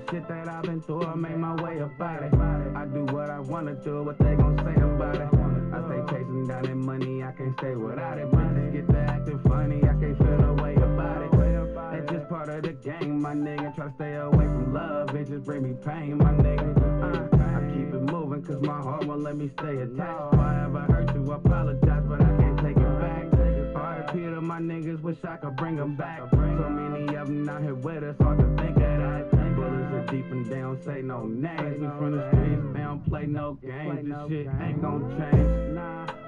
shit that I've been through, I make my way about it. I do what I wanna do, what they gon' say about it. I stay chasing down that money, I can't stay without it. Bitches get to acting funny, I can't feel no way about it. That's just part of the game, my nigga. Try to stay away from love, it just bring me pain, my nigga. I keep it moving, cause my heart won't let me stay attached. If I ever hurt you, I apologize, but I can't take it back. R.I.P. to my niggas, wish I could bring them back. So many of them out here with us, hard to think of that. Bullets are deep and they don't say no names. We from the streets, they don't play no games. This shit ain't gon' change.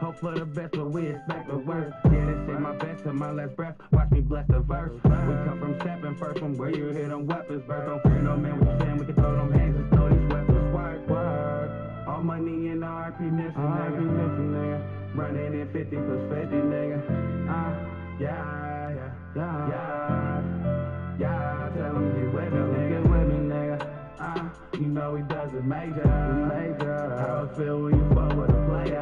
Hope for the best, but we expect the worst. Yeah, this shit my best till my last breath. Watch me bless the verse. We come from stepping first, from where you hear them weapons burst. Don't fear no man, we saying we can throw them hands and throw these weapons. Word. All money in the RP missing, nigga. Running in 50 plus 50, nigga. Yeah. Tell them get with me, nigga. You know he does it major. How I feel when you fuck with a player.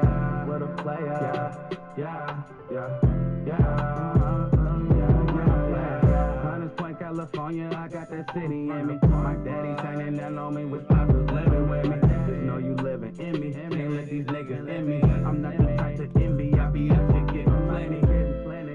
Hunters Point, California, I got that city in me. My daddy shining down on me with poppers living with me. Just know you living in me. Can't let these niggas in me. I'm not the type to envy. I be up to getting plenty.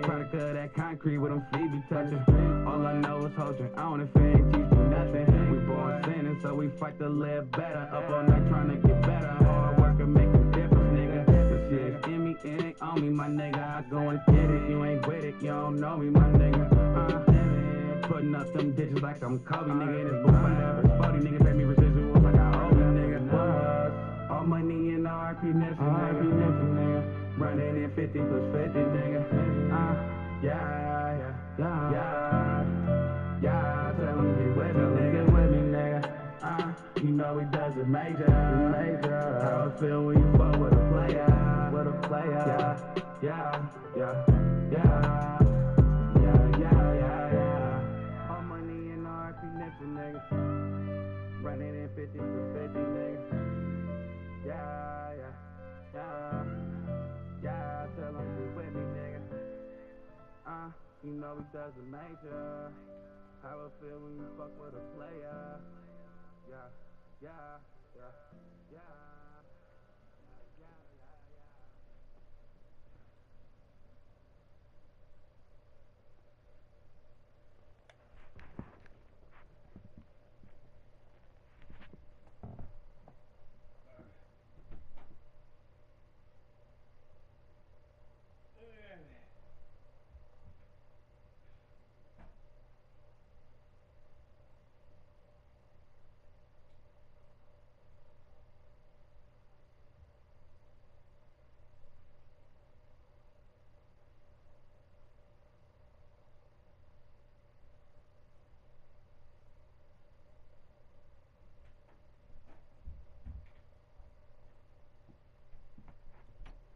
Product of that concrete with them feet be touching. All I know is hold your own if it ain't teach you nothing. We born sinning, so we fight to live better. Up all night trying to get better. Hard work and make a difference, nigga. The shit is in me, it ain't on me, my nigga. I go and get it, you ain't with it, you don't know me, my nigga. Putting up them ditches like I'm Kobe, nigga. In this booth I never 40 niggas pay me residuals like I owe them, nigga. All money in the RP missing, nigga. Running in 50 plus 50, nigga. Yeah. Tell them get with me, nigga. You know he does it major. How I feel when you fuck with a player. Yeah. All money in the RP missing, nigga. Running in 50 plus 50, nigga. Yeah. Tell them get with me, nigga. You know he does it major. How I feel when you fuck with a player. Yeah.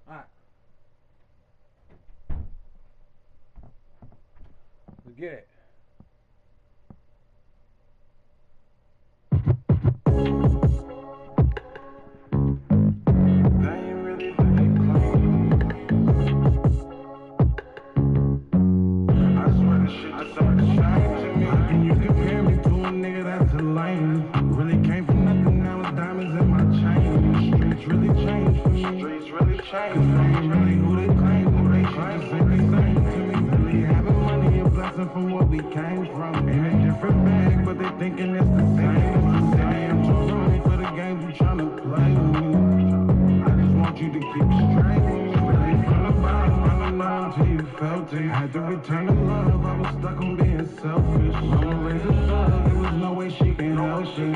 Alright. Let's get it. From what we came from, in a different bag, but they thinking it's the same. I am too young for the games you tryna play with me. I just want you to keep straight with me. Really from the bottom, running on till you felt it. Had to return the love, I was stuck on being selfish. Mama raised a thug, there was no way she can help it. Shit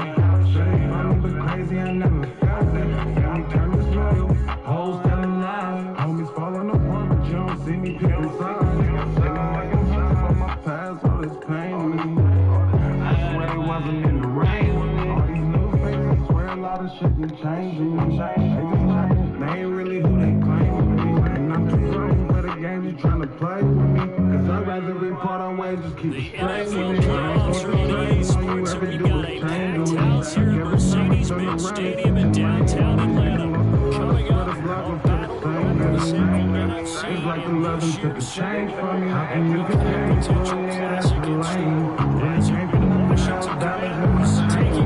funny but crazy, I never felt it. Family turned disloyal, hoes telling lies. Homies falling apart, but you don't see me picking sides. All this pain with me. I swear it wasn't in the rain with me. All these new faces, I swear a lot of shit been changing me. They ain't really who they claim to be. And I'm too grown for the games you tryna play with me. Cause I'd rather be part on way, just keep it straight with me. All you ever do is change with me. Here Mercedes-Benz Stadium in downtown Atlanta. Coming up, It's like the love and took a change from me. How can you forget? Potential classic in Spain. As you know, Washington, taking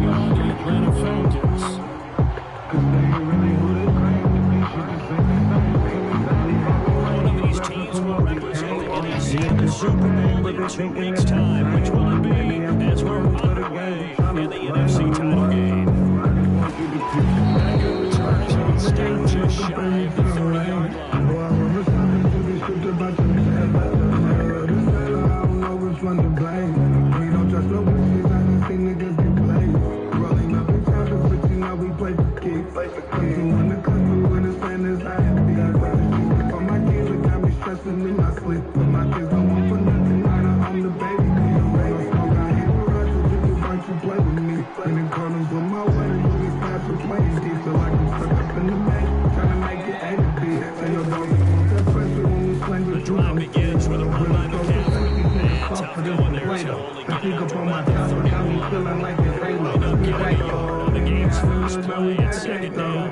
me. When the corners with my way, moving fast with plays. Deep so I can suck up in the maze. Trying to make it A to B. Tell your dog to want that pressure when we slang with you. The drive begins with a run by McCaffrey. And tough going there to only get it up to about the 30. End up getting a yard on the game's first play at second down.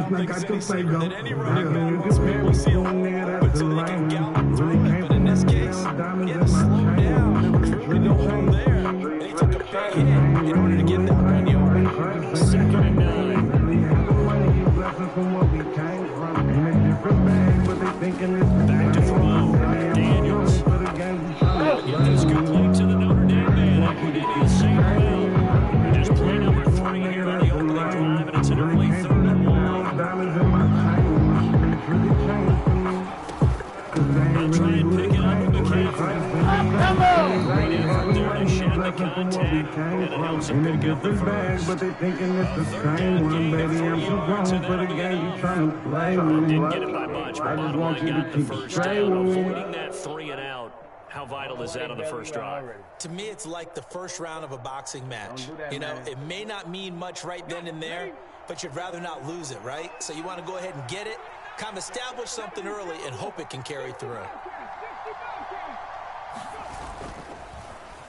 Things to be safer than any running back wants people to see a hole until they can gallop through it. But in this case, getting slowed down. There's really no hole there. And he took a big hit in order to get that 1 yard. Second and 9. Back to throw. Daniels. Get this complete to the Notre Dame man. That one did the same amount. Just play number 3 here on the opening drive, and it's an early 3rd and long. They'll try and pick it up with McCaffrey. Great effort there to shed the contact, and it helps him pick up the first. But they thinking it's the same one, baby. I'm too grown for the game you trying to play with. Didn't get it by much, but bottom line got the first down, avoiding that 3 and out. How vital is that on the first drive? To me, it's like the first round of a boxing match. You know, it may not mean much right then and there, but you'd rather not lose it, right? So you want to go ahead and get it, kind of establish something early, and hope it can carry through.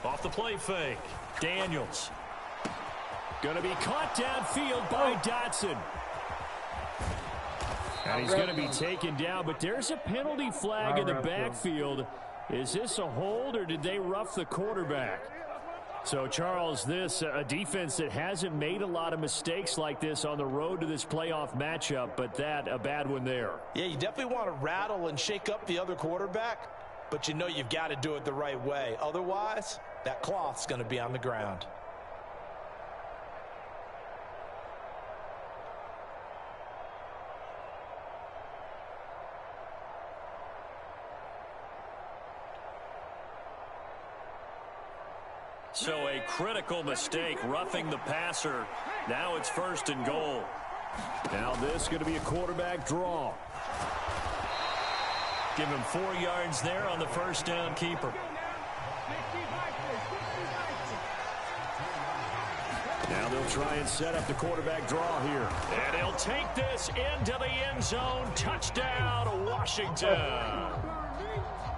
Off the play fake, Daniels. Going to be caught downfield by Dotson. And he's going to be taken down, but there's a penalty flag in the backfield. Is this a hold, or did they rough the quarterback? So, Charles, this a defense that hasn't made a lot of mistakes like this on the road to this playoff matchup, but that a bad one there. Yeah, you definitely want to rattle and shake up the other quarterback, but you know you've got to do it the right way. Otherwise, that cloth's going to be on the ground. So a critical mistake, roughing the passer. Now it's 1st and goal. Now this is going to be a quarterback draw. Give him 4 yards there on the first down keeper. Now they'll try and set up the quarterback draw here. And he'll take this into the end zone. Touchdown, Washington.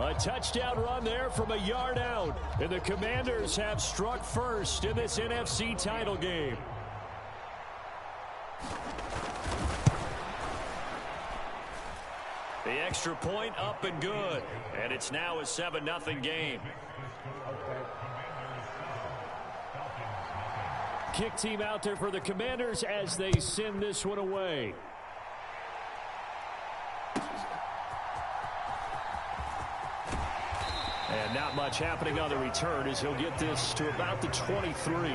A touchdown run there from a yard out. And the Commanders have struck first in this NFC title game. The extra point up and good. And it's now a 7-0 game. Kick team out there for the Commanders as they send this one away. And not much happening on the return as he'll get this to about the 23.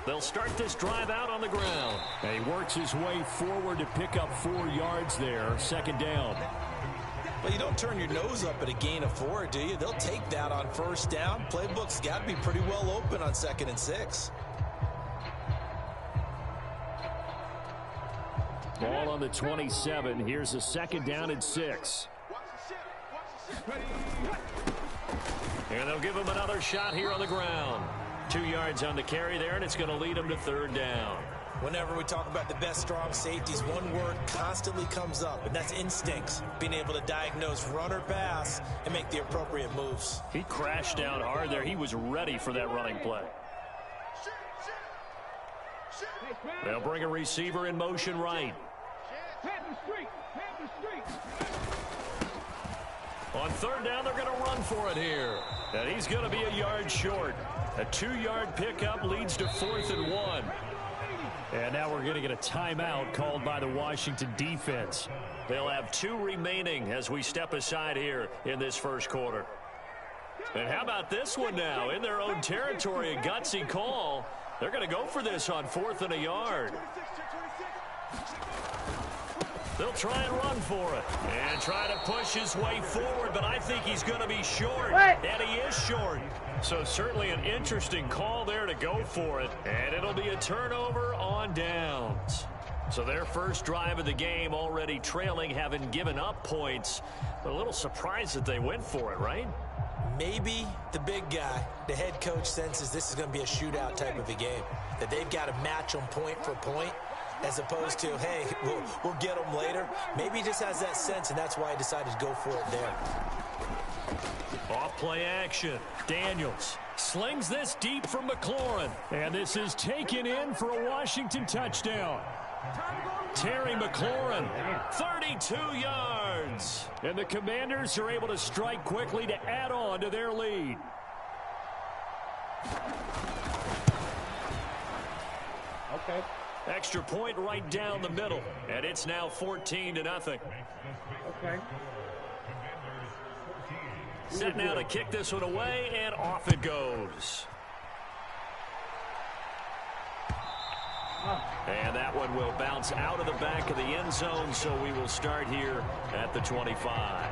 They'll start this drive out on the ground. And he works his way forward to pick up 4 yards there. 2nd down. Well, you don't turn your nose up at a gain of 4, do you? They'll take that on 1st down. Playbook's got to be pretty well open on 2nd and 6. Ball on the 27. Here's a 2nd down and 6. And they'll give him another shot here on the ground. 2 yards on the carry there, and it's going to lead him to 3rd down. Whenever we talk about the best strong safeties, one word constantly comes up, and that's instincts. Being able to diagnose run or pass and make the appropriate moves. He crashed down hard there. He was ready for that running play. They'll bring a receiver in motion right. On 3rd down, they're going to run for it here. And he's going to be a yard short. A 2-yard pickup leads to 4th and 1. And now we're going to get a timeout called by the Washington defense. They'll have 2 remaining as we step aside here in this 1st quarter. And how about this one now? In their own territory, a gutsy call. They're going to go for this on 4th and a yard. They'll try and run for it. And try to push his way forward, but I think he's going to be short. And he is short. So certainly an interesting call there to go for it. And it'll be a turnover on downs. So their first drive of the game already trailing, having given up points. But a little surprised that they went for it, right? Maybe the big guy, the head coach, senses this is going to be a shootout type of a game. That they've got to match them point for point, as opposed to, hey, we'll get them later. Maybe he just has that sense, and that's why he decided to go for it there. Off play action. Daniels slings this deep from McLaurin. And this is taken in for a Washington touchdown. Terry McLaurin, 32 yards. And the Commanders are able to strike quickly to add on to their lead. Okay. Extra point right down the middle. And it's now 14-0. Okay. Set now to kick this one away, and off it goes. And that one will bounce out of the back of the end zone, so we will start here at the 25.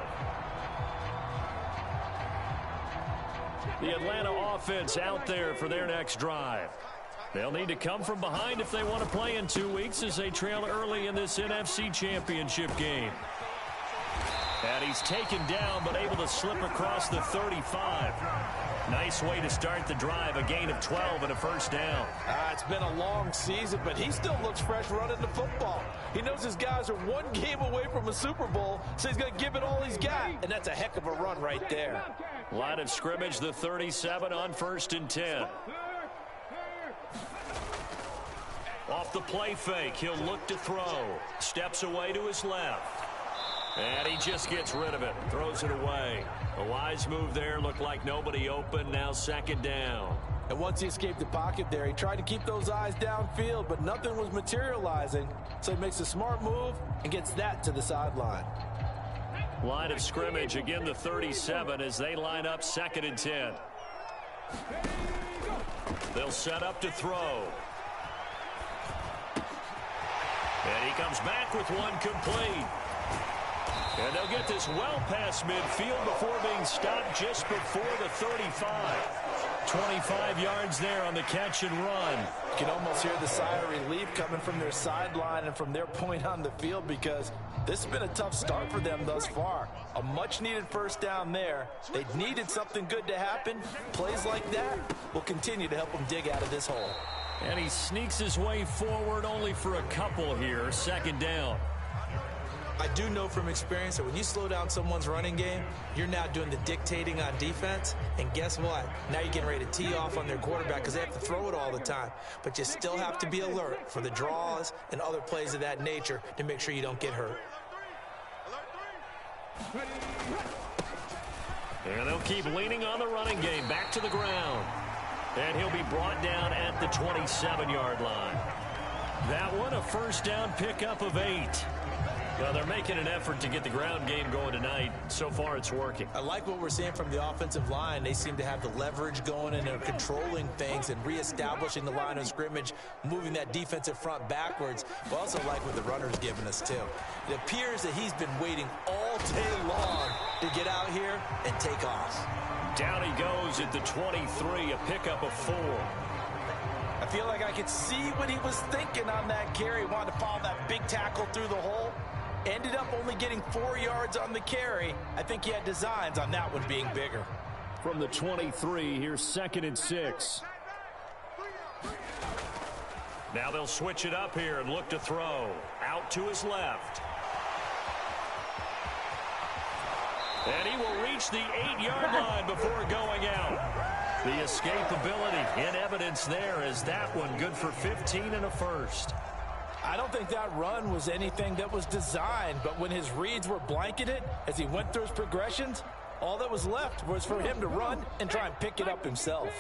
The Atlanta offense out there for their next drive. They'll need to come from behind if they want to play in 2 weeks as they trail early in this NFC Championship game. And he's taken down but able to slip across the 35. Nice way to start the drive, a gain of 12 and a first down. It's been a long season, but he still looks fresh running the football. He knows his guys are one game away from a Super Bowl, so he's going to give it all he's got, and that's a heck of a run right there. Line of scrimmage, the 37 on 1st and 10. Off the play fake, he'll look to throw. Steps away to his left. And he just gets rid of it, throws it away. A wise move there, looked like nobody open, now 2nd down. And once he escaped the pocket there, he tried to keep those eyes downfield, but nothing was materializing. So he makes a smart move and gets that to the sideline. Line of scrimmage, again the 37 as they line up 2nd and 10. They'll set up to throw. And he comes back with one complete. And they'll get this well past midfield before being stopped just before the 35. 25 yards there on the catch and run. You can almost hear the sigh of relief coming from their sideline and from their point on the field, because this has been a tough start for them thus far. A much-needed first down there. They needed something good to happen. Plays like that will continue to help them dig out of this hole. And he sneaks his way forward only for a couple here. 2nd down. I do know from experience that when you slow down someone's running game, you're now doing the dictating on defense. And guess what? Now you're getting ready to tee off on their quarterback because they have to throw it all the time. But you still have to be alert for the draws and other plays of that nature to make sure you don't get hurt. And they'll keep leaning on the running game. Back to the ground. And he'll be brought down at the 27-yard line. That one, a first down pickup of 8. Well, they're making an effort to get the ground game going tonight. So far, it's working. I like what we're seeing from the offensive line. They seem to have the leverage going, and they're controlling things and reestablishing the line of scrimmage, moving that defensive front backwards. We also like what the runner's giving us, too. It appears that he's been waiting all day long to get out here and take off. Down he goes at the 23, a pickup of 4. I feel like I could see what he was thinking on that carry. He wanted to follow that big tackle through the hole. Ended up only getting 4 yards on the carry. I think he had designs on that one being bigger. From the 23, here's 2nd and 6. Now they'll switch it up here and look to throw. Out to his left. And he will reach the 8-yard line before going out. The escapability in evidence there as that one good for 15 and a first. I don't think that run was anything that was designed, but when his reads were blanketed as he went through his progressions, all that was left was for him to run and try and pick it up himself.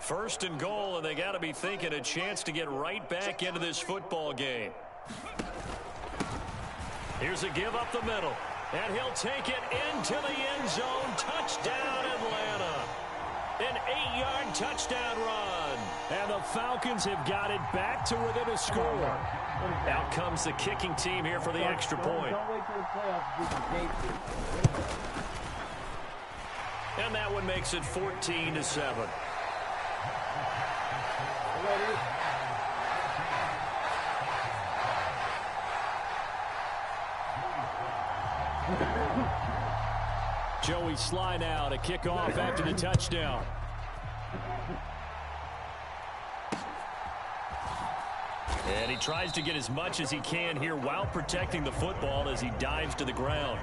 1st and goal, and they got to be thinking a chance to get right back into this football game. Here's a give up the middle, and he'll take it into the end zone. Touchdown, Atlanta. 40-yard touchdown run. And the Falcons have got it back to within a score. Out comes the kicking team here for the extra point. Don't wait till the playoffs. And that one makes it 14-7. Joey Sly now to kick off after the touchdown. And he tries to get as much as he can here while protecting the football as he dives to the ground.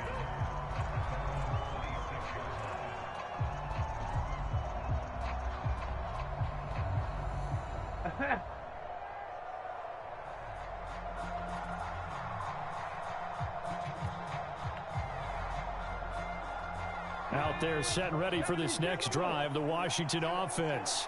Out there set and ready for this next drive, the Washington offense.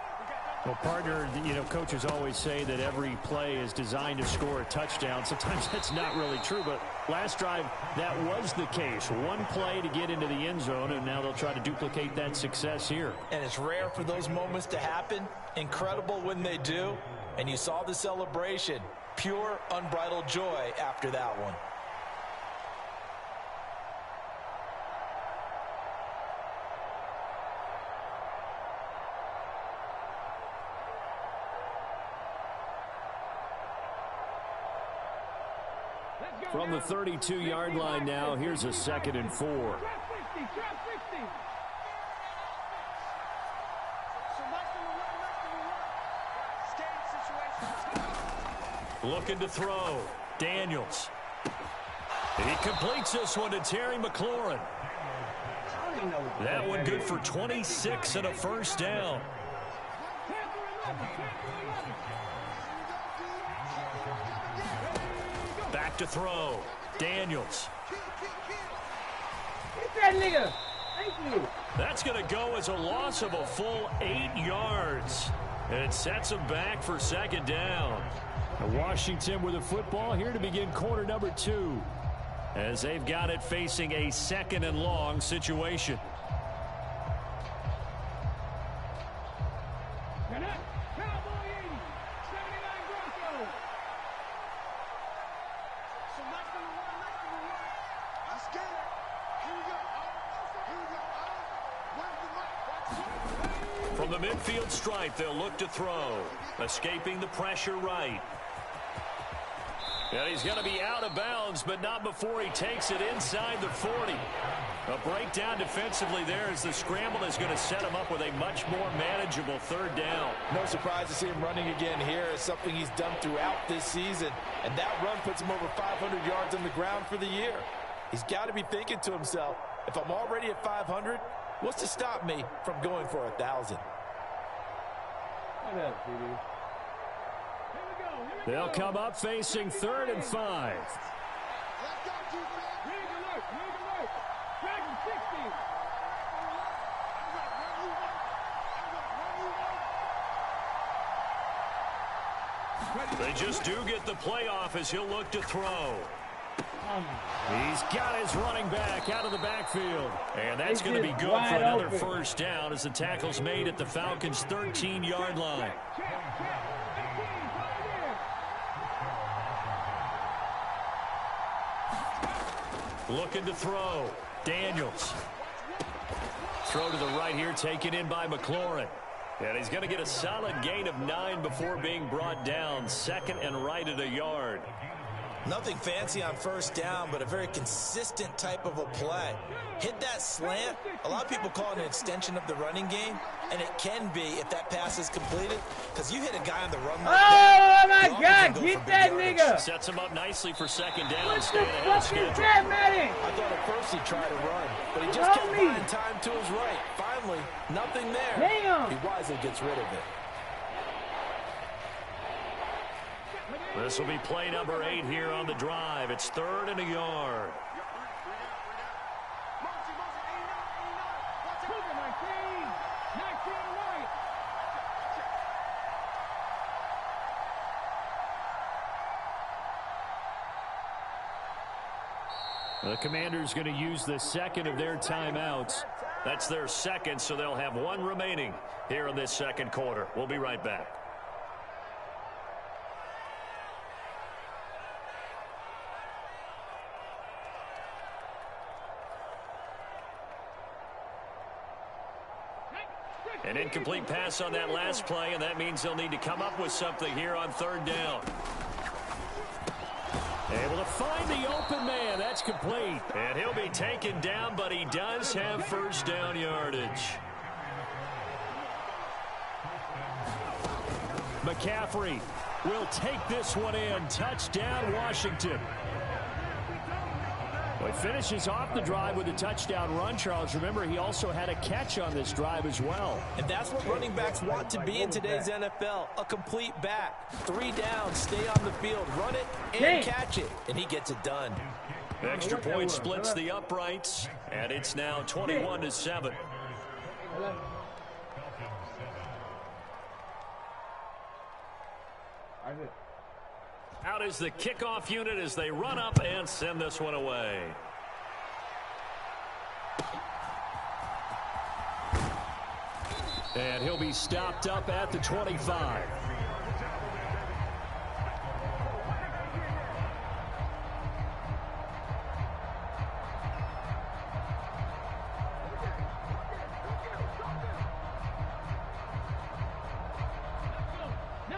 Well, partner, coaches always say that every play is designed to score a touchdown. Sometimes that's not really true, but last drive, that was the case. One play to get into the end zone, and now they'll try to duplicate that success here. And it's rare for those moments to happen. Incredible when they do. And you saw the celebration. Pure, unbridled joy after that one. From the 32-yard line now, here's a 2nd and 4. Looking to throw. Daniels. He completes this one to Terry McLaurin. That one good for 26 and a first down. Back to throw. Daniels. Get that nigga. Thank you. That's going to go as a loss of a full 8 yards. And it sets him back for 2nd down. Washington with the football here to begin quarter number 2. As they've got it facing a 2nd and long situation. From the midfield stripe, they'll look to throw. Escaping the pressure right. And he's going to be out of bounds, but not before he takes it inside the 40. A breakdown defensively there as the scramble is going to set him up with a much more manageable 3rd down. No surprise to see him running again here. It's something he's done throughout this season. And that run puts him over 500 yards on the ground for the year. He's got to be thinking to himself, if I'm already at 500, what's to stop me from going for 1,000? They'll come up facing 3rd and 5. They just do get the playoff as he'll look to throw. He's got his running back out of the backfield. And that's going to be good for another first down as the tackle's made at the Falcons' 13-yard line. Looking to throw. Daniels. Throw to the right here, taken in by McLaurin. And he's going to get a solid gain of 9 before being brought down. 2nd and right at a yard. Nothing fancy on first down, but a very consistent type of a play. Hit that slant. A lot of people call it an extension of the running game, and it can be if that pass is completed, because you hit a guy on the run like that. Oh, my God, get that nigga. Sets him up nicely for 2nd down. What the Staying ahead of fuck schedule. is that, Manny? I thought at first he tried to run, but he just kept buying time to his right. Finally, nothing there. Damn. He wisely gets rid of it. This will be play number 8 here on the drive. It's 3rd and a yard. The Commanders going to use the 2nd of their timeouts That's their second, so they'll have one remaining here in this second quarter. We'll be right back. An incomplete pass on that last play, and that means they'll need to come up with something here on third down. Able to find the open man. That's complete. And he'll be taken down, but he does have first down yardage. McCaffrey will take this one in. Touchdown, Washington. Well, he finishes off the drive with a touchdown run, Charles. Remember, he also had a catch on this drive as well. And that's what running backs want to be in today's NFL. A complete back. 3 downs, stay on the field, run it, and catch it. And he gets it done. Extra point splits the uprights, and it's now 21-7. Out is the kickoff unit as they run up and send this one away. And he'll be stopped up at the 25.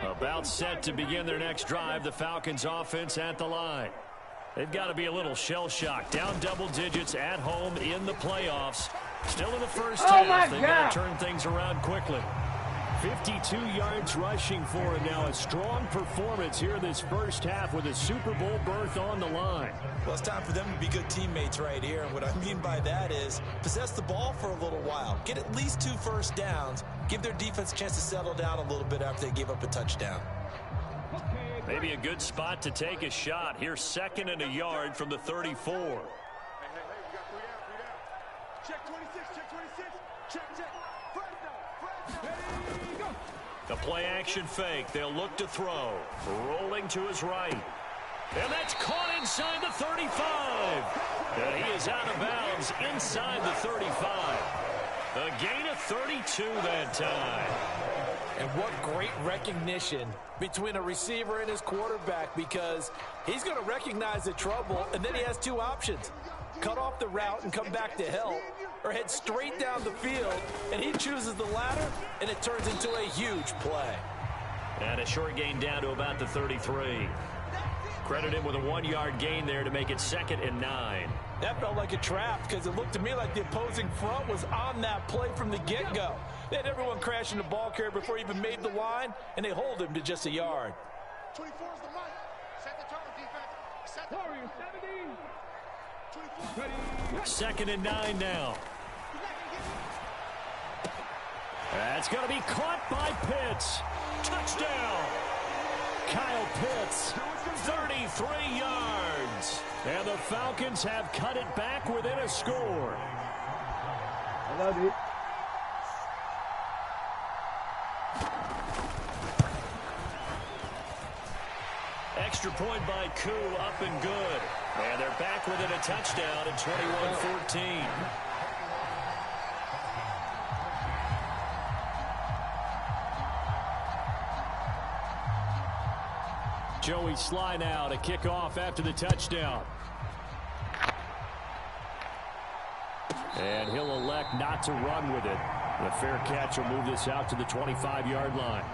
About set to begin their next drive, the Falcons offense at the line. They've got to be a little shell-shocked. Down double digits at home in the playoffs. Still in the first half. They've got to turn things around quickly. 52 yards rushing for him now. A strong performance here this first half with a Super Bowl berth on the line. Well, it's time for them to be good teammates right here. And what I mean by that is possess the ball for a little while. Get at least 2 first downs. Give their defense a chance to settle down a little bit after they gave up a touchdown. Maybe a good spot to take a shot. Here's 2nd and a yard from the 34. We got 3 out. Check 26, check 26. Check. The play action fake. They'll look to throw. Rolling to his right. And that's caught inside the 35. And he is out of bounds inside the 35. A gain of 32 that time. And what great recognition between a receiver and his quarterback, because he's going to recognize the trouble, and then he has 2 options. Cut off the route and come back to help, or head straight down the field, and he chooses the latter, and it turns into a huge play. And a short gain down to about the 33. Credit him with a 1-yard gain there to make it 2nd and 9. That felt like a trap because it looked to me like the opposing front was on that play from the get-go. They had everyone crashing the ball carrier before he even made the line, and they hold him to just a yard. 24 is the mic. Set the tone, defense. Set the tone. 2nd and 9 now. That's going to be caught by Pitts. Touchdown. Kyle Pitts, 33 yards. And the Falcons have cut it back within a score. I love it. Extra point by Koo, up and good. And they're back within a touchdown at 21-14. Joey Sly now to kick off after the touchdown. And he'll elect not to run with it. The fair catch will move this out to the 25-yard line.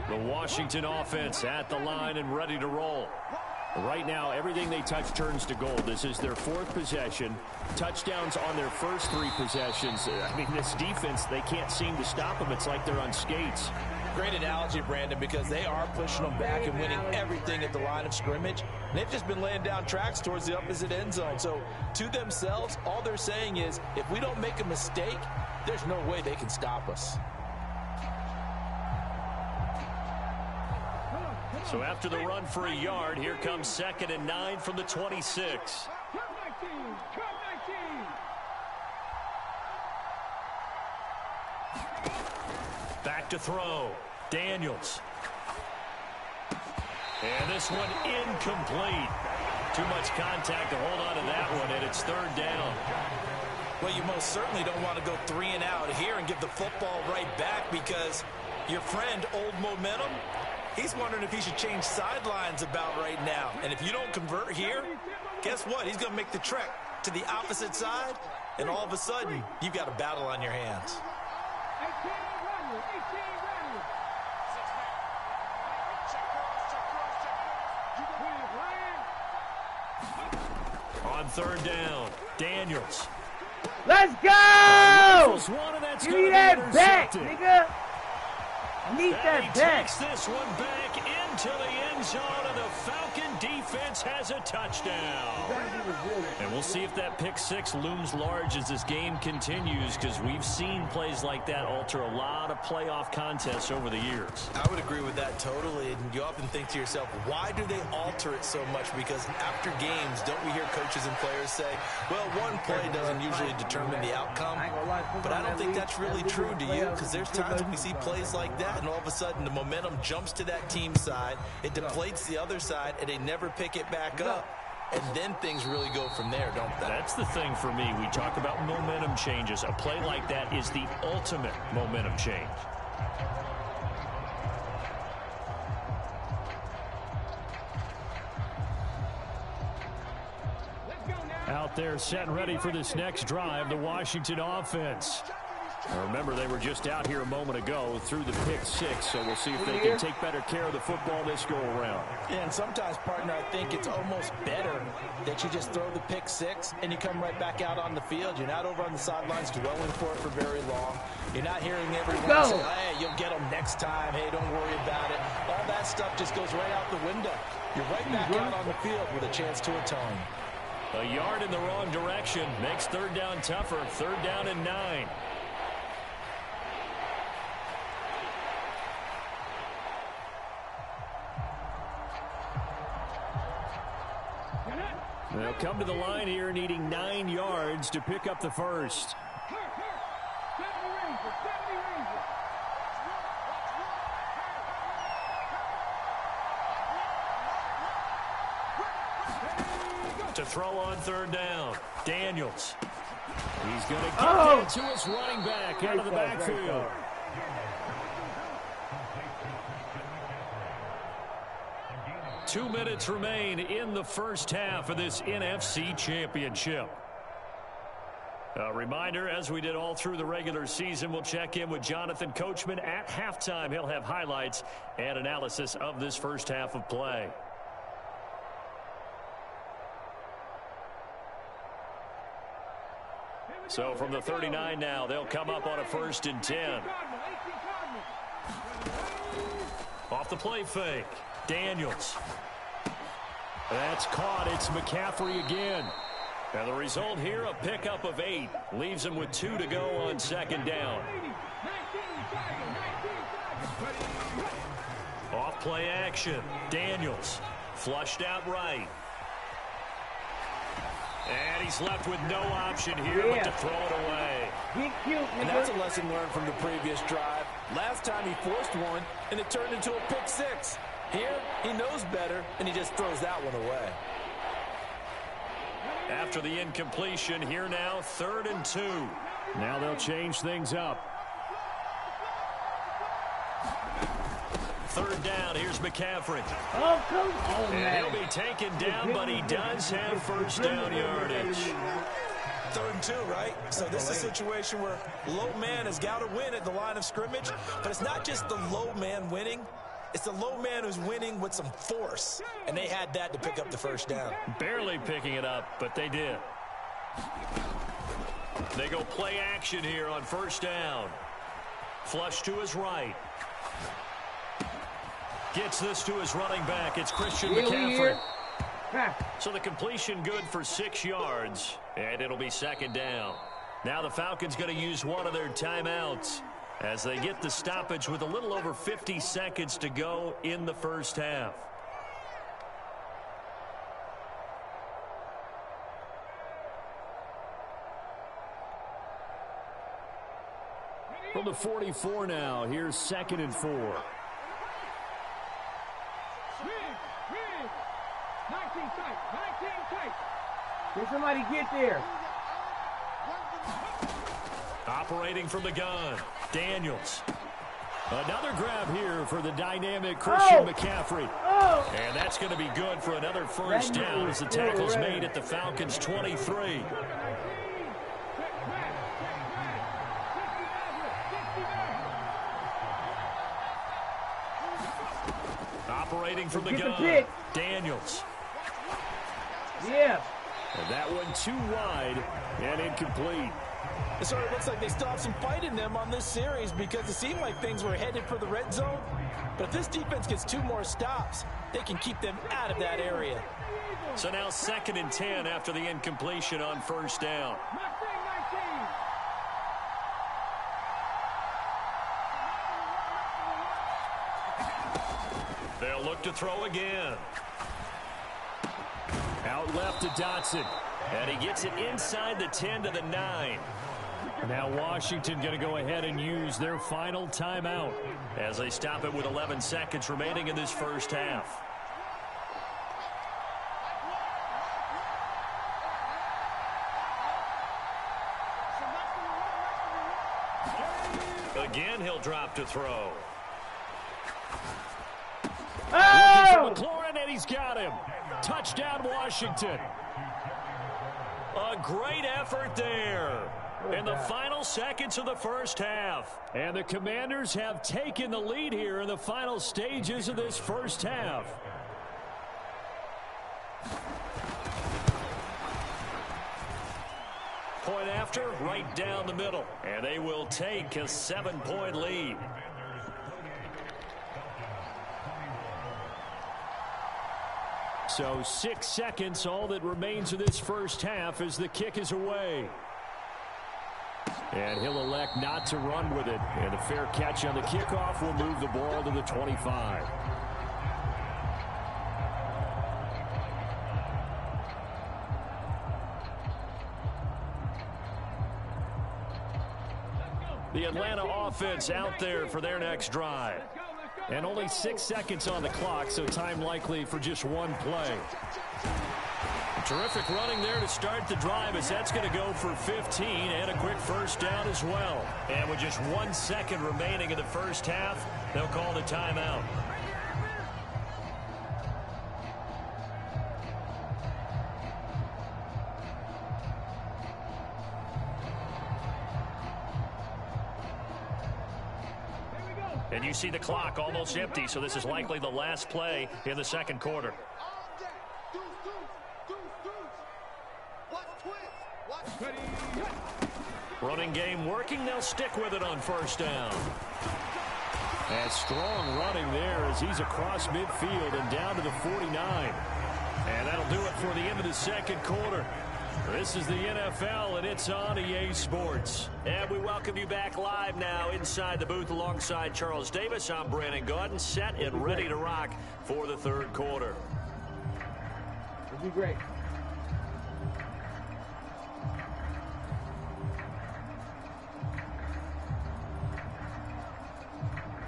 The Washington offense at the line and ready to roll. Right now, everything they touch turns to gold. This is their 4th possession. Touchdowns on their first 3 possessions. I mean, this defense, they can't seem to stop them. It's like they're on skates. Great analogy, Brandon, because they are pushing them back and winning everything at the line of scrimmage. And they've just been laying down tracks towards the opposite end zone. So, to themselves, all they're saying is, if we don't make a mistake, there's no way they can stop us. So after the run for a yard, here comes 2nd and 9 from the 26. Back to throw. Daniels. And this one incomplete. Too much contact to hold on to that one, and it's third down. Well, you most certainly don't want to go 3 and out here and give the football right back, because your friend, Old Momentum, he's wondering if he should change sidelines about right now. And if you don't convert here, guess what? He's going to make the trek to the opposite side, and all of a sudden, you've got a battle on your hands. On third down, Daniels. Let's go! Give me that back, nigga. I need that back. Takes this one back into the end zone, and the Falcon defense has a touchdown. And we'll see if that pick six looms large as this game continues, because we've seen plays like that alter a lot of playoff contests over the years. I would agree with that totally, and you often think to yourself, why do they alter it so much? Because after games, don't we hear coaches and players say, well, one play doesn't usually determine the outcome, but I don't think that's really true, do you? Because there's times when we see plays like that, and all of a sudden the momentum jumps to that team's side, it deflates the other side, and they never pick it back up. And then things really go from there, don't they? That's the thing for me. We talk about momentum changes. A play like that is the ultimate momentum change. Out there set and ready for this next drive, the Washington offense. Now remember, they were just out here a moment ago through the pick six, so we'll see if they can take better care of the football this go-around. Yeah, and sometimes, partner, I think it's almost better that you just throw the pick six and you come right back out on the field. You're not over on the sidelines dwelling for it for very long. You're not hearing everyone say, hey, you'll get them next time. Hey, don't worry about it. All that stuff just goes right out the window. You're right back out on the field with a chance to atone. A yard in the wrong direction makes third down tougher. Third down and 9. They'll come to the line here needing 9 yards to pick up the first. To throw on third down, Daniels. He's going to get it to his running back out of the backfield. Two minutes remain in the first half of this NFC Championship. A reminder, as we did all through the regular season, we'll check in with Jonathan Coachman at halftime. He'll have highlights and analysis of this first half of play. So from the 39 now, they'll come up on a 1st and 10. Off the play fake. Daniels. That's caught. It's McCaffrey again. And the result here, a pickup of 8. Leaves him with 2 to go on second down. Off play action. Daniels. Flushed out right. And he's left with no option here but to throw it away. And that's a lesson learned from the previous drive. Last time he forced one, and it turned into a pick six. Here, he knows better, and he just throws that one away. After the incompletion, here now, 3rd and 2. Now they'll change things up. 3rd down, here's McCaffrey. Oh, come on, man. And he'll be taken down, but he does have first down yardage. 3rd and 2, right? So this is a situation where low man has got to win at the line of scrimmage, but it's not just the low man winning. It's the low man who's winning with some force, and they had that to pick up the first down. Barely picking it up, but they did. They go play action here on 1st down. Flush to his right. Gets this to his running back. It's Christian McCaffrey. So the completion good for 6 yards, and it'll be 2nd down. Now the Falcons going to use one of their timeouts as they get the stoppage with a little over 50 seconds to go in the first half. From the 44 now, here's 2nd and 4. 19 tight. Can somebody get there? Operating from the gun, Daniels. Another grab here for the dynamic Christian McCaffrey. And that's going to be good for another first down as the tackle's made at the Falcons' 23. Operating from the gun, Daniels. Yeah. And that one too wide and incomplete. It sort of looks like they still have some fight in them on this series because it seemed like things were headed for the red zone. But if this defense gets 2 more stops, they can keep them out of that area. So now 2nd and 10 after the incompletion on first down. They'll look to throw again. Out left to Dotson. And he gets it inside the 10 to the 9. Now Washington going to go ahead and use their final timeout as they stop it with 11 seconds remaining in this first half. Again, he'll drop to throw. Looking for McLaurin, and he's got him. Touchdown, Washington. A great effort there in the final seconds of the first half. And the Commanders have taken the lead here in the final stages of this first half. Point after, right down the middle. And they will take a 7-point lead. So 6 seconds, all that remains of this first half as the kick is away. And he'll elect not to run with it. And a fair catch on the kickoff will move the ball to the 25. The Atlanta offense out there for their next drive. And only 6 seconds on the clock, so time likely for just one play. Terrific running there to start the drive as that's going to go for 15 and a quick first down as well. And with just 1 second remaining in the first half, they'll call the timeout. And you see the clock almost empty, so this is likely the last play in the second quarter. Running game working, they'll stick with it on first down. And strong running there as he's across midfield and down to the 49. And that'll do it for the end of the second quarter. This is the NFL, and it's on EA Sports. And we welcome you back live now inside the booth alongside Charles Davis. I'm Brandon Gaudin, set and ready to rock for the third quarter. It'll be great.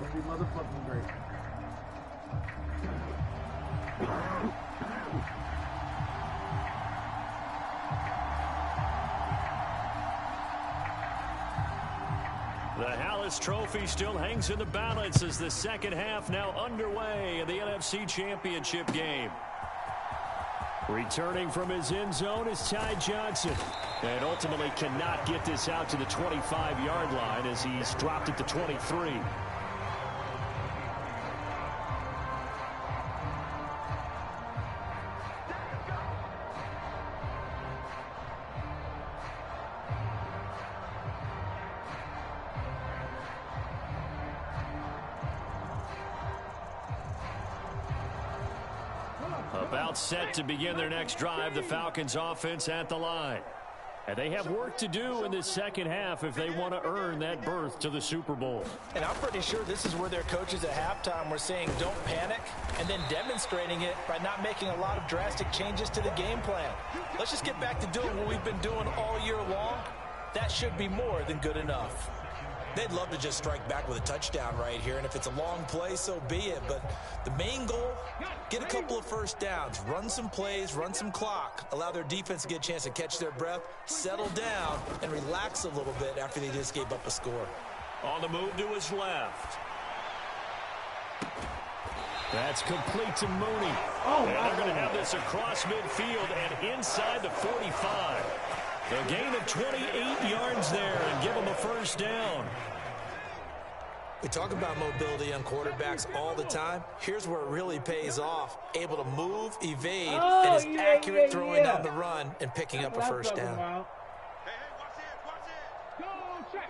It'll be motherfucking great. The Hallis Trophy still hangs in the balance as the second half now underway in the NFC Championship game. Returning from his end zone is Ty Johnson. And ultimately cannot get this out to the 25-yard line as he's dropped it to 23. About set to begin their next drive, the Falcons offense at the line. And they have work to do in this second half if they want to earn that berth to the Super Bowl. And I'm pretty sure this is where their coaches at halftime were saying don't panic, and then demonstrating it by not making a lot of drastic changes to the game plan. Let's just get back to doing what we've been doing all year long. That should be more than good enough. They'd love to just strike back with a touchdown right here, and if it's a long play, so be it. But the main goal, get a couple of first downs, run some plays, run some clock, allow their defense to get a chance to catch their breath, settle down, and relax a little bit after they just gave up a score. On the move to his left. That's complete to Mooney. And they're going to have this across midfield and inside the 45. A gain of 28 yards there and give them a first down. We talk about mobility on quarterbacks all the time. Here's where it really pays off. Able to move, evade, and is accurate throwing down the run and picking up a first down. Hey, watch it. Go check.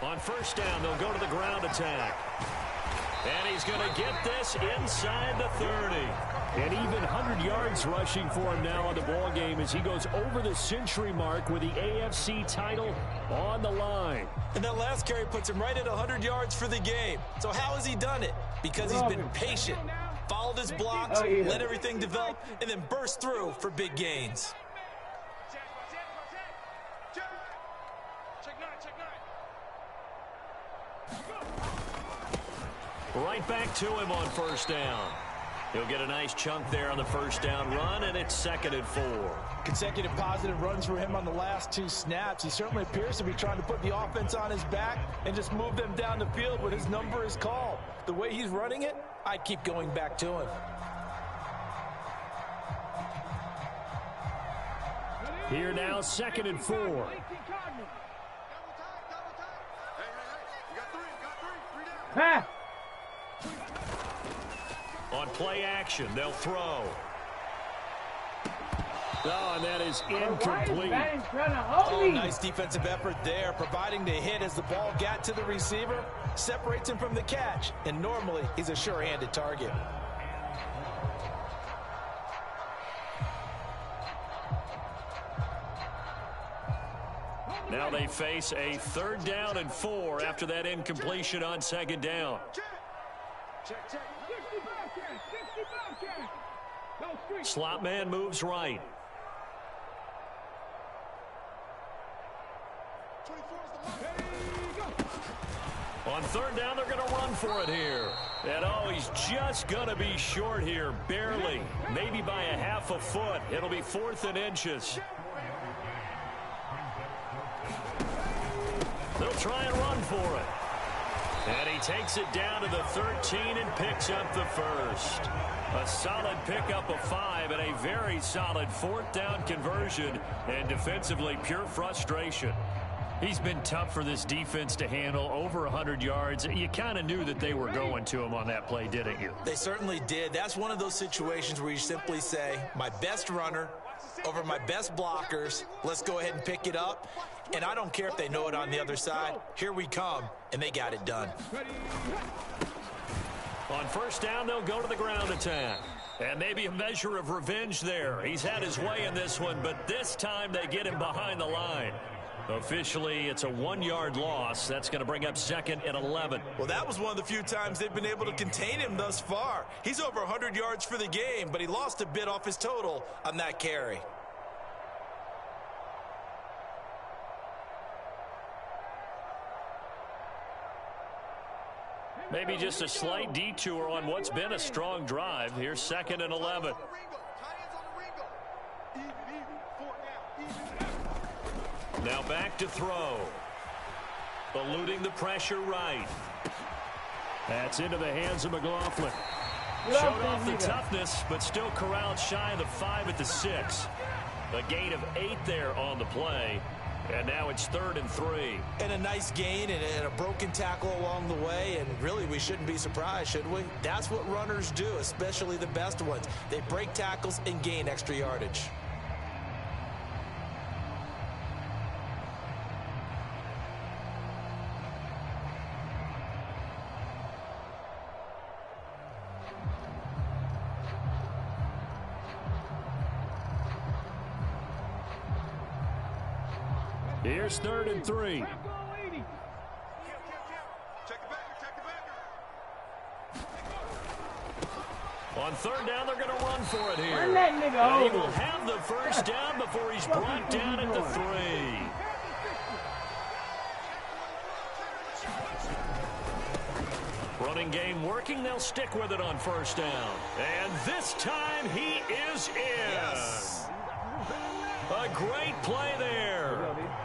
On first down, they'll go to the ground attack. And he's going to get this inside the 30. And even 100 yards rushing for him now on the ball game as he goes over the century mark with the AFC title on the line. And that last carry puts him right at 100 yards for the game. So how has he done it? Because he's been patient, followed his blocks, let everything develop, and then burst through for big gains. Right back to him on first down. He'll get a nice chunk there on the first down run, and it's 2nd and 4. Consecutive positive runs for him on the last 2 snaps. He certainly appears to be trying to put the offense on his back and just move them down the field when his number is called. The way he's running it, I'd keep going back to him. Here now, 2nd and 4. Double time. Hey. You got three down. On play action, they'll throw. Oh, and that is incomplete. Oh, nice defensive effort there, providing the hit as the ball got to the receiver, separates him from the catch, and normally he's a sure-handed target. Now they face a 3rd down and 4 after that incompletion on 2nd down. Check. Slot man moves right. 24's the mark. On 3rd down, they're going to run for it here. And oh, he's just going to be short here, barely. Maybe by a half a foot. It'll be 4th and inches. They'll try and run for it. And he takes it down to the 13 and picks up the first. A solid pickup of 5 and a very solid 4th down conversion. And defensively, pure frustration. He's been tough for this defense to handle, over 100 yards. You kind of knew that they were going to him on that play, didn't you? They certainly did. That's one of those situations where you simply say, my best runner over my best blockers. Let's go ahead and pick it up. And I don't care if they know it on the other side. Here we come, and they got it done. On first down, they'll go to the ground attack. And maybe a measure of revenge there. He's had his way in this one, but this time they get him behind the line. Officially, it's a 1-yard loss. That's going to bring up 2nd and 11. Well, that was one of the few times they've been able to contain him thus far. He's over 100 yards for the game, but he lost a bit off his total on that carry. Maybe just a slight detour on what's been a strong drive. Here's 2nd and 11. Now back to throw. Eluding the pressure right. That's into the hands of McLaughlin. Showed off the toughness, but still corralled shy of the 5 at the 6. A gain of 8 there on the play. And now it's 3rd and 3. And a nice gain and a broken tackle along the way. And really, we shouldn't be surprised, should we? That's what runners do, especially the best ones. They break tackles and gain extra yardage. Here's 3rd and 3. Check the backer. On 3rd down, they're going to run for it here. Run that nigga And he over. will have the first down before he's brought down at the 3. running game working. They'll stick with it on first down. And this time he is in. Yes. A great play there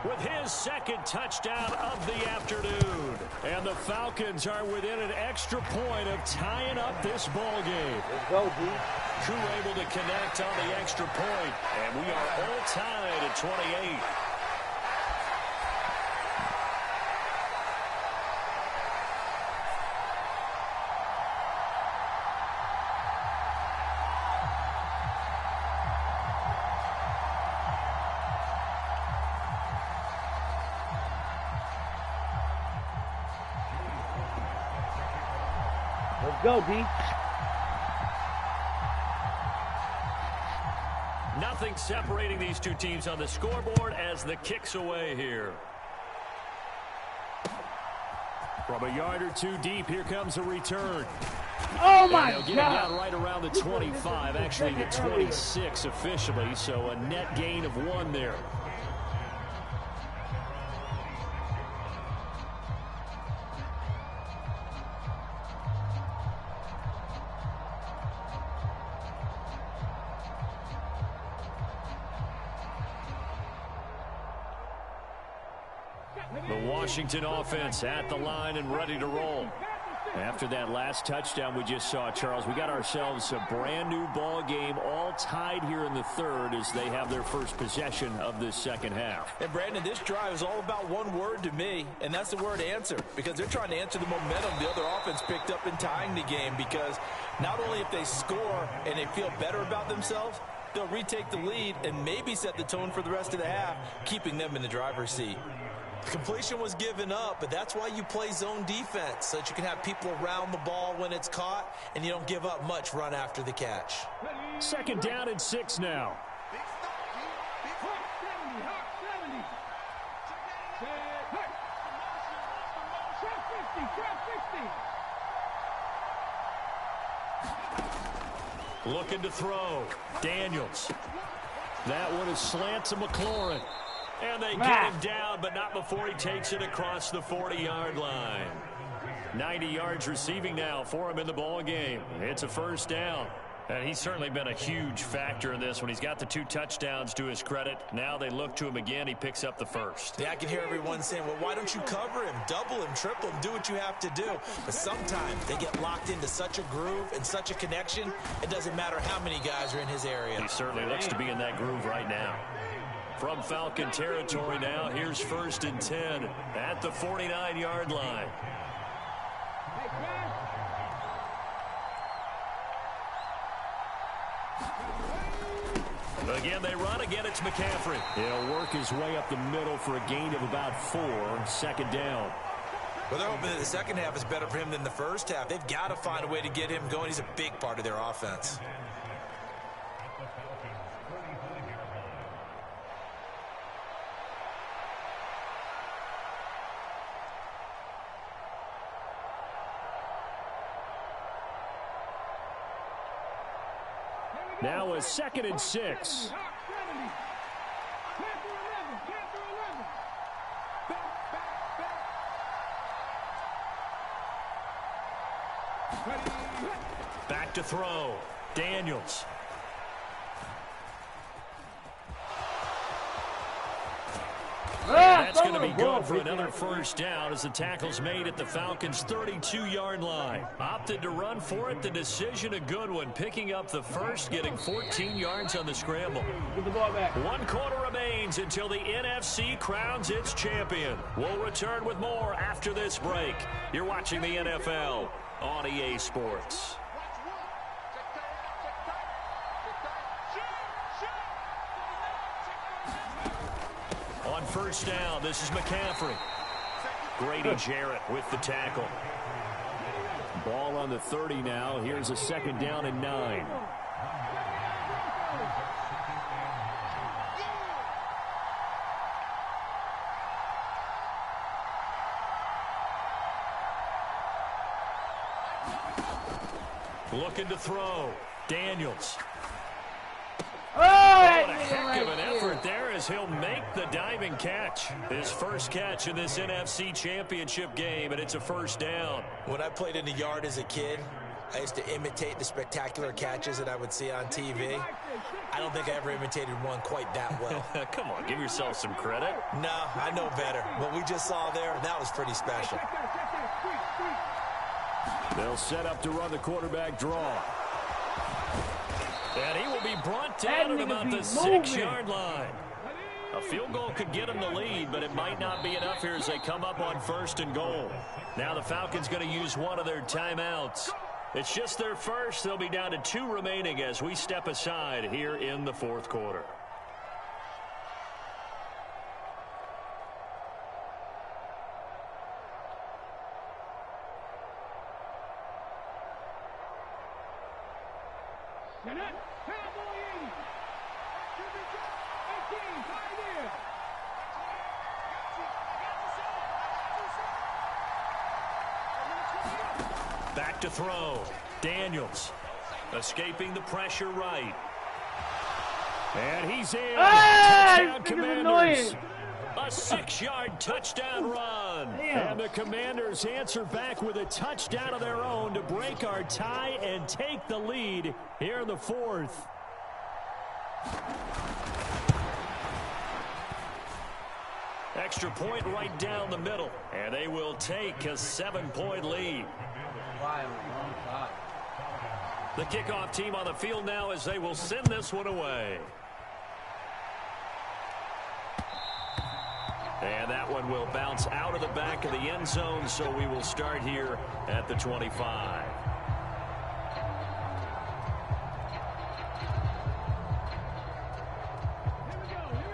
with his second touchdown of the afternoon. And the Falcons are within an extra point of tying up this ball game. Let's go, D. Crew able to connect on the extra point, and we are all tied at 28. Let's go, D. Nothing separating these two teams on the scoreboard as the kick's away here. From a yard or two deep, here comes a return. Oh, my God. They'll get it down right around the 25, actually the 26 officially, so a net gain of 1 there. The Washington offense at the line and ready to roll. After that last touchdown we just saw, Charles, we got ourselves a brand new ball game, all tied here in the third as they have their first possession of this second half. And Brandon, this drive is all about one word to me, and that's the word answer, because they're trying to answer the momentum the other offense picked up in tying the game, because not only if they score and they feel better about themselves, they'll retake the lead and maybe set the tone for the rest of the half, keeping them in the driver's seat. Completion was given up, but that's why you play zone defense, so that you can have people around the ball when it's caught, and you don't give up much run after the catch. Second down and 6 now. Looking to throw. Daniels. That one is slant to McLaurin. And they get him down, but not before he takes it across the 40-yard line. 90 yards receiving now for him in the ball game. It's a first down. And he's certainly been a huge factor in this when he's got the 2 touchdowns to his credit. Now they look to him again. He picks up the first. Yeah, I can hear everyone saying, well, why don't you cover him, double him, triple him, do what you have to do. But sometimes they get locked into such a groove and such a connection, it doesn't matter how many guys are in his area. He certainly looks to be in that groove right now. From Falcon territory now, here's 1st and 10 at the 49-yard line. Again, they run. Again, it's McCaffrey. He'll work his way up the middle for a gain of about 4. Second down. Well, they're hoping that the second half is better for him than the first half. They've got to find a way to get him going. He's a big part of their offense. Now a 2nd and 6. Back to throw. Daniels. That's going to be good for another first down as the tackle's made at the Falcons' 32-yard line. Opted to run for it. The decision a good one. Picking up the first, getting 14 yards on the scramble. Get the ball back. 1 quarter remains until the NFC crowns its champion. We'll return with more after this break. You're watching the NFL on EA Sports. On first down, this is McCaffrey. Grady Jarrett with the tackle. Ball on the 30 now. Here's a 2nd down and 9. Looking to throw. Daniels. Oh, What a heck of an effort there as he'll make the diving good catch. His first catch in this NFC Championship game, and it's a first down. When I played in the yard as a kid, I used to imitate the spectacular catches that I would see on TV. I don't think I ever imitated one quite that well. Come on, give yourself some credit. No, I know better. What we just saw there, that was pretty special. They'll set up to run the quarterback draw. And he will be brought down at about the 6-yard line. A field goal could get him the lead, but it might not be enough here as they come up on 1st and goal. Now the Falcons going to use one of their timeouts. It's just their first. They'll be down to 2 remaining as we step aside here in the 4th quarter. Back to throw. Daniels escaping the pressure right. And he's in. Touchdown, Commanders. A 6-yard touchdown run. And the Commanders answer back with a touchdown of their own to break our tie and take the lead here in the 4th. Extra point right down the middle. And they will take a 7-point lead. The kickoff team on the field now as they will send this one away. And that one will bounce out of the back of the end zone, so we will start here at the 25.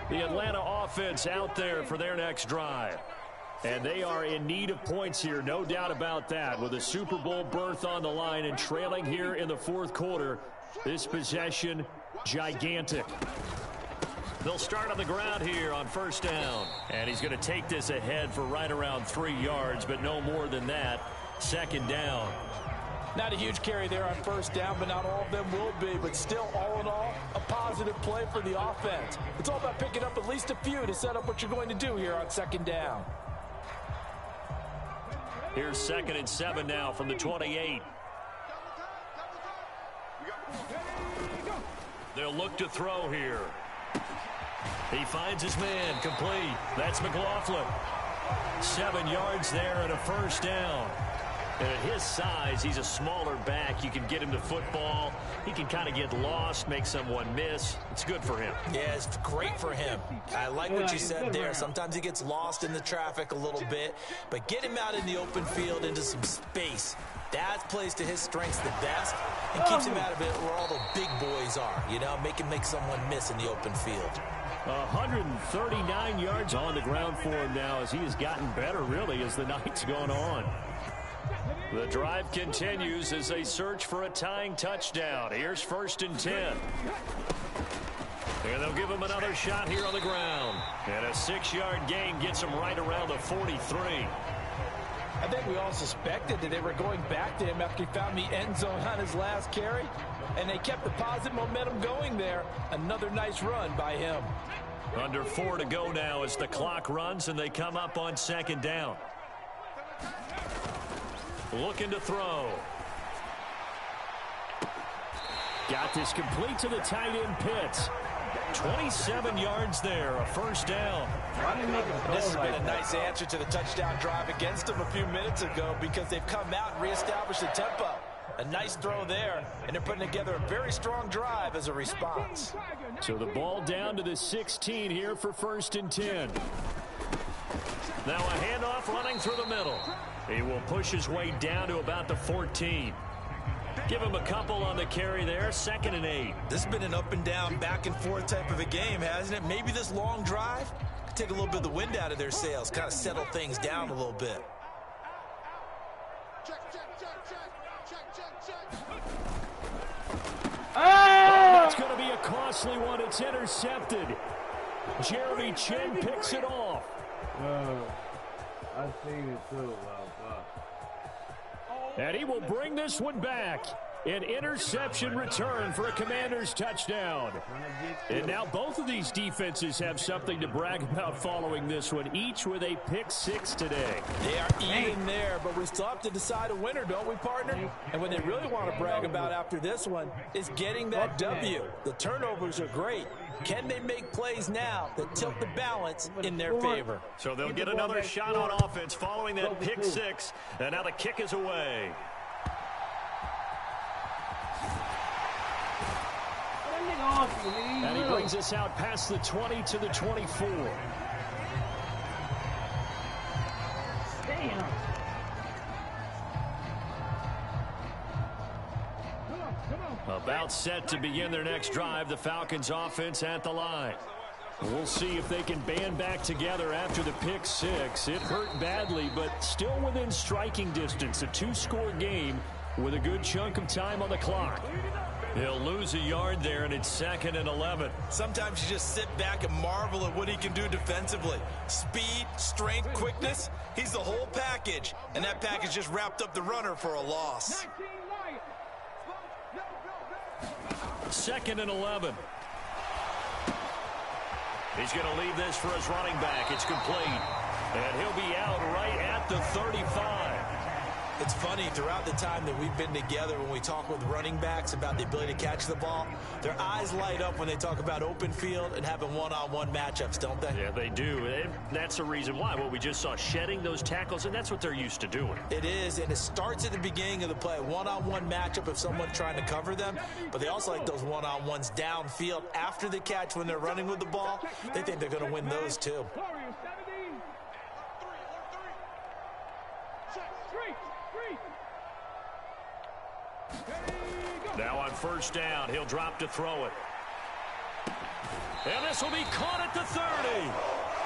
The Atlanta offense out there for their next drive. And they are in need of points here, no doubt about that. With a Super Bowl berth on the line and trailing here in the 4th quarter, this possession, gigantic. They'll start on the ground here on 1st down. And he's going to take this ahead for right around 3 yards, but no more than that. 2nd down. Not a huge carry there on 1st down, but not all of them will be. But still, all in all, a positive play for the offense. It's all about picking up at least a few to set up what you're going to do here on 2nd down. Here's 2nd and 7 now from the 28. They'll look to throw here. He finds his man, complete. That's McLaughlin. 7 yards there and a 1st down. And at his size, he's a smaller back. You can get him to football. He can kind of get lost, make someone miss. It's good for him. Yeah, it's great for him. I like what you said there. Sometimes he gets lost in the traffic a little bit, but get him out in the open field into some space. That plays to his strengths the best and keeps him out of it where all the big boys are. You know, make someone miss in the open field. 139 yards on the ground for him now as he has gotten better, really, as the night's gone on. The drive continues as they search for a tying touchdown. Here's 1st and 10. And they'll give him another shot here on the ground. And a 6-yard gain gets him right around the 43. I think we all suspected that they were going back to him after he found the end zone on his last carry. And they kept the positive momentum going there. Another nice run by him. Under 4 to go now as the clock runs and they come up on 2nd down. Looking to throw. Got this complete to the tight end Pitts. 27 yards there, a 1st down. This has been a nice answer to the touchdown drive against them a few minutes ago because they've come out and reestablished the tempo. A nice throw there, and they're putting together a very strong drive as a response. So the ball down to the 16 here for 1st and 10. Now a handoff running through the middle. He will push his way down to about the 14. Give him a couple on the carry there. 2nd and 8. This has been an up and down, back and forth type of a game, hasn't it? Maybe this long drive could take a little bit of the wind out of their sails, kind of settle things down a little bit. Oh, that's going to be a costly one. It's intercepted. Jeremy Chin picks it off. I seen it too. And he will bring this one back. An interception return for a Commanders touchdown. And now both of these defenses have something to brag about following this one, each with a pick 6 today. They are even there, but we still have to decide a winner, don't we, partner? And what they really want to brag about after this one is getting that W. The turnovers are great. Can they make plays now that tilt the balance in their favor? So they'll get another shot on offense following that pick 6, and now the kick is away. And he brings us out past the 20 to the 24. Damn. About set to begin their next drive, the Falcons offense at the line. We'll see if they can band back together after the pick 6. It hurt badly, but still within striking distance. A 2-score game with a good chunk of time on the clock. He'll lose a yard there, and it's 2nd and 11. Sometimes you just sit back and marvel at what he can do defensively. Speed, strength, quickness, he's the whole package. And that package just wrapped up the runner for a loss. 2nd and 11. He's going to leave this for his running back. It's complete. And he'll be out right at the 35. It's funny, throughout the time that we've been together, when we talk with running backs about the ability to catch the ball, their eyes light up when they talk about open field and having one-on-one matchups, don't they? Yeah, they do. And that's the reason why. Well, we just saw shedding those tackles, and that's what they're used to doing. It is, and it starts at the beginning of the play. One-on-one matchup if someone's trying to cover them, but they also like those one-on-ones downfield after the catch when they're running with the ball. They think they're going to win those, too. Now on first down, he'll drop to throw it. And this will be caught at the 30.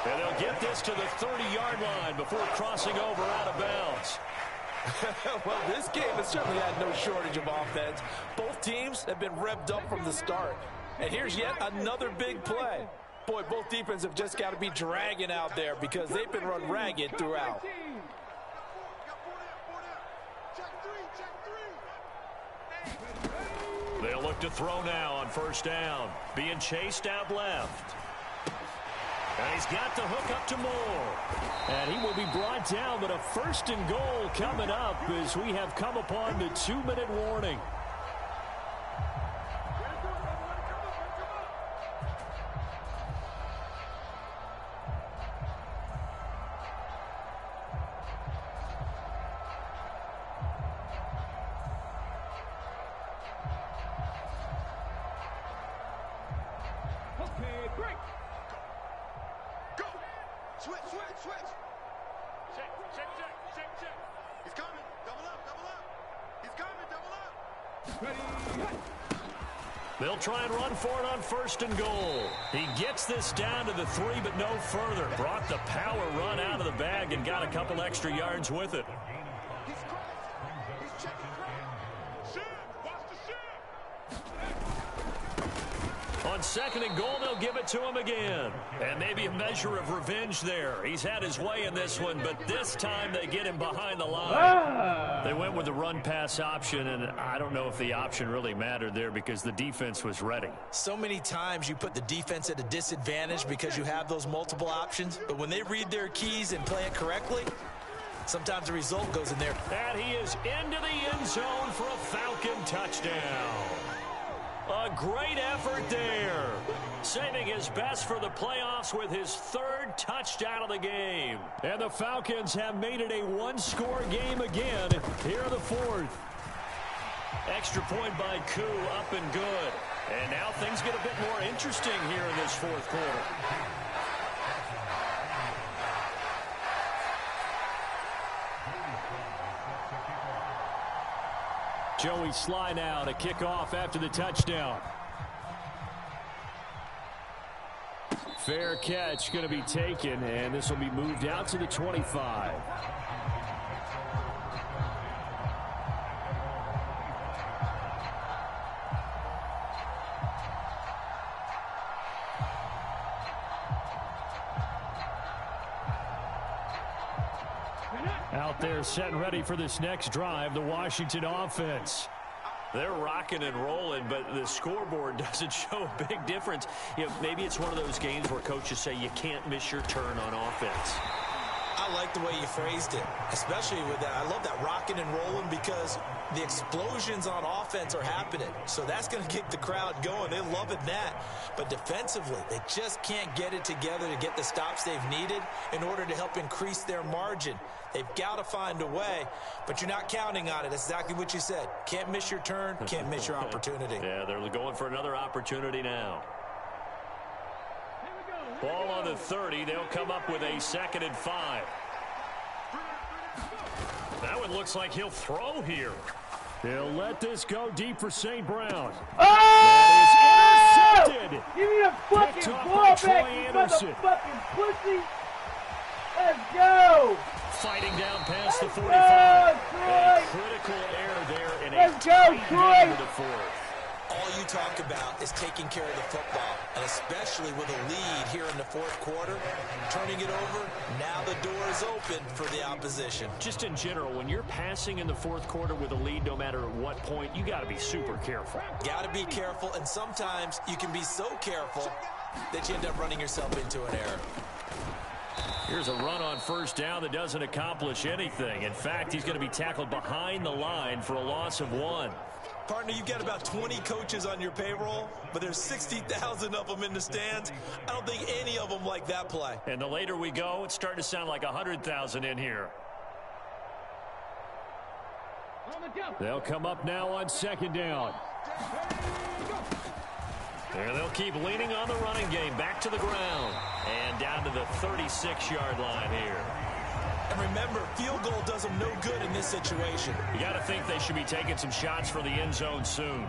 And they'll get this to the 30-yard line before crossing over out of bounds. Well, this game has certainly had no shortage of offense. Both teams have been revved up from the start. And here's yet another big play. Boy, both defenses have just got to be dragging out there because they've been run ragged throughout. They'll look to throw now on first down. Being chased out left. And he's got the hook up to Moore. And he will be brought down, but a 1st and goal coming up as we have come upon the 2-minute warning. They'll try and run for it on 1st and goal. He gets this down to the 3, but no further. Brought the power run out of the bag and got a couple extra yards with it. On 2nd and goal, they'll give it to him again. And maybe a measure of revenge there. He's had his way in this one, but this time they get him behind the line. They went with the run-pass option, and I don't know if the option really mattered there because the defense was ready. So many times you put the defense at a disadvantage because you have those multiple options, but when they read their keys and play it correctly, sometimes the result goes in there. And he is into the end zone for a Falcon touchdown. A great effort there. Saving his best for the playoffs with his 3rd touchdown of the game. And the Falcons have made it a 1-score game again here in the 4th. Extra point by Koo, up and good. And now things get a bit more interesting here in this 4th quarter. Joey Sly now to kick off after the touchdown. Fair catch going to be taken, and this will be moved out to the 25. Out there set and ready for this next drive, the Washington offense. They're rocking and rolling, but the scoreboard doesn't show a big difference. You know, maybe it's one of those games where coaches say you can't miss your turn on offense. I like the way you phrased it, especially with that. I love that rocking and rolling because the explosions on offense are happening. So that's going to get the crowd going. They're loving that. But defensively, they just can't get it together to get the stops they've needed in order to help increase their margin. They've got to find a way, but you're not counting on it. That's exactly what you said. Can't miss your turn, can't miss your opportunity. Yeah, they're going for another opportunity now. Ball on the 30. They'll come up with a 2nd and 5. That one looks like he'll throw here. He'll let this go deep for St. Brown. Oh! That is intercepted. Give me the fucking ball back, you motherfucking pussy. Let's go. Fighting down past the 45. Troy. A critical error there in Let's a go, tight Troy. game of the 4th. All you talk about is taking care of the football, and especially with a lead here in the 4th quarter, turning it over, now the door is open for the opposition. Just in general, when you're passing in the 4th quarter with a lead, no matter at what point, you got to be super careful. Got to be careful, and sometimes you can be so careful that you end up running yourself into an error. Here's a run on 1st down that doesn't accomplish anything. In fact, he's going to be tackled behind the line for a loss of 1. Partner, you've got about 20 coaches on your payroll, but there's 60,000 of them in the stands. I don't think any of them like that play. And the later we go, it's starting to sound like 100,000 in here. They'll come up now on 2nd down. And they'll keep leaning on the running game. Back to the ground. And down to the 36-yard line here. And remember, field goal does them no good in this situation. You got to think they should be taking some shots for the end zone soon.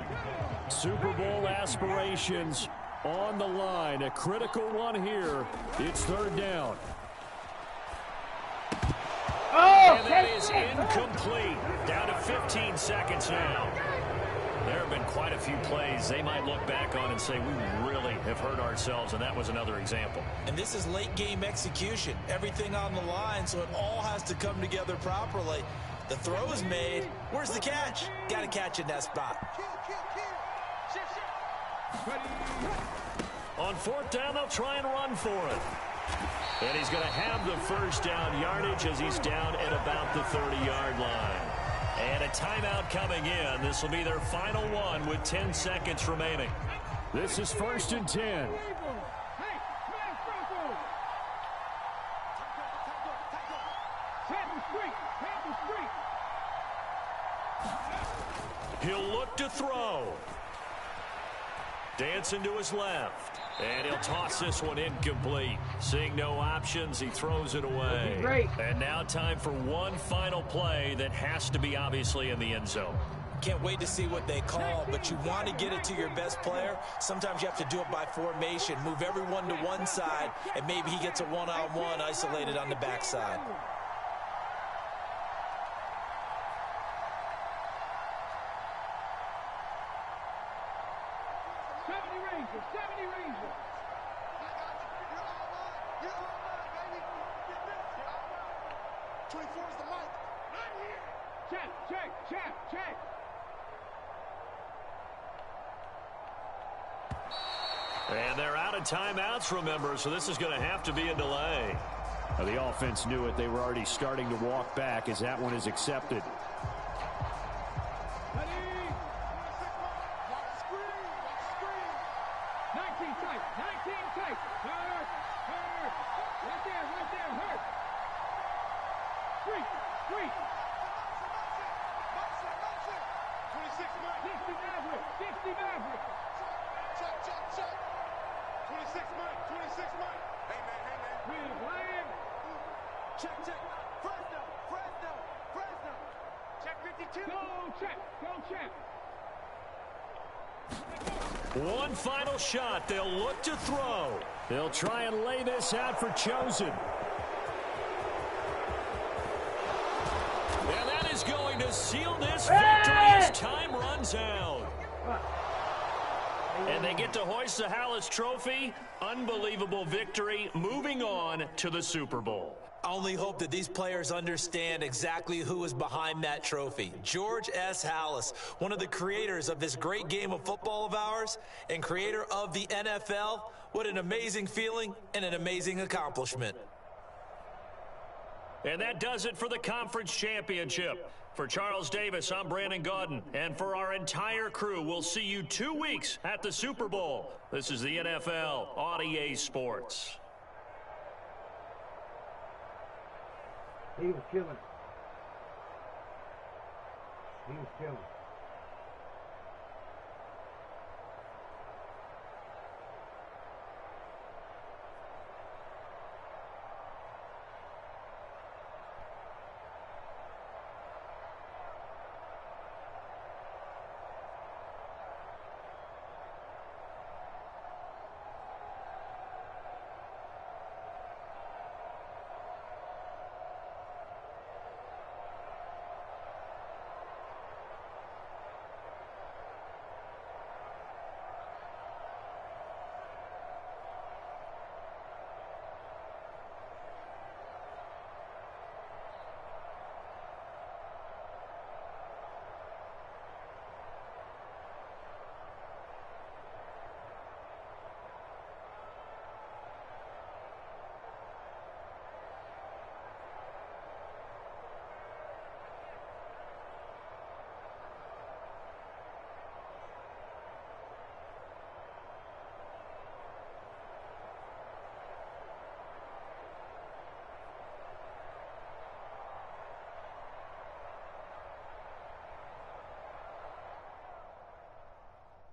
Super Bowl aspirations on the line. A critical one here. It's 3rd down. And that is incomplete. Down to 15 seconds now. There have been quite a few plays they might look back on and say, we really have hurt ourselves, and that was another example. And this is late game execution. Everything on the line, so it all has to come together properly. The throw is made. Where's the catch? Got to catch in that spot. On 4th down, they'll try and run for it. And he's going to have the 1st down yardage as he's down at about the 30-yard line. And a timeout coming in. This will be their final one with 10 seconds remaining. This is 1st and 10. He'll look to throw. Dancing to his left. And he'll toss this one incomplete. Seeing no options, he throws it away. Great. And now time for one final play that has to be obviously in the end zone. Can't wait to see what they call, but you want to get it to your best player. Sometimes you have to do it by formation. Move everyone to one side, and maybe he gets a one-on-one isolated on the backside. And they're out of timeouts, remember, so this is going to have to be a delay. Now, the offense knew it. They were already starting to walk back as that one is accepted. One final shot. They'll look to throw. They'll try and lay this out for Chosen. And that is going to seal this victory as time runs out. And they get to hoist the Hallis Trophy. Unbelievable victory. Moving on to the Super Bowl. I only hope that these players understand exactly who is behind that trophy. George S. Halas, one of the creators of this great game of football of ours and creator of the NFL. What an amazing feeling and an amazing accomplishment. And that does it for the conference championship. For Charles Davis, I'm Brandon Gaudin. And for our entire crew, we'll see you 2 weeks at the Super Bowl. This is the NFL on EA Sports. He was killing it. He was killing it.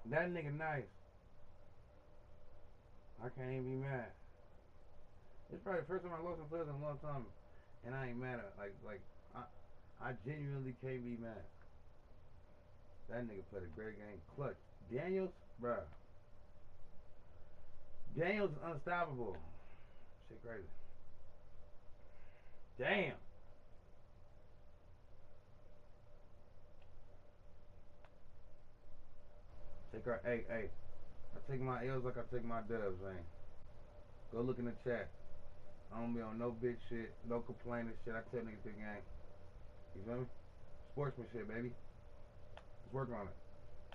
That nigga nice. I can't even be mad. It's probably the first time I lost some players in a long time, and I ain't mad at I genuinely can't be mad. That nigga played a great game. Clutch. Daniels, bruh. Daniels is unstoppable. Shit crazy. Damn. Hey, I take my L's like I take my dubs, man. Go look in the chat. I don't be on no bitch shit, no complaining shit. I tell niggas the game. You feel me? Sportsmanship, baby. Let's work on it.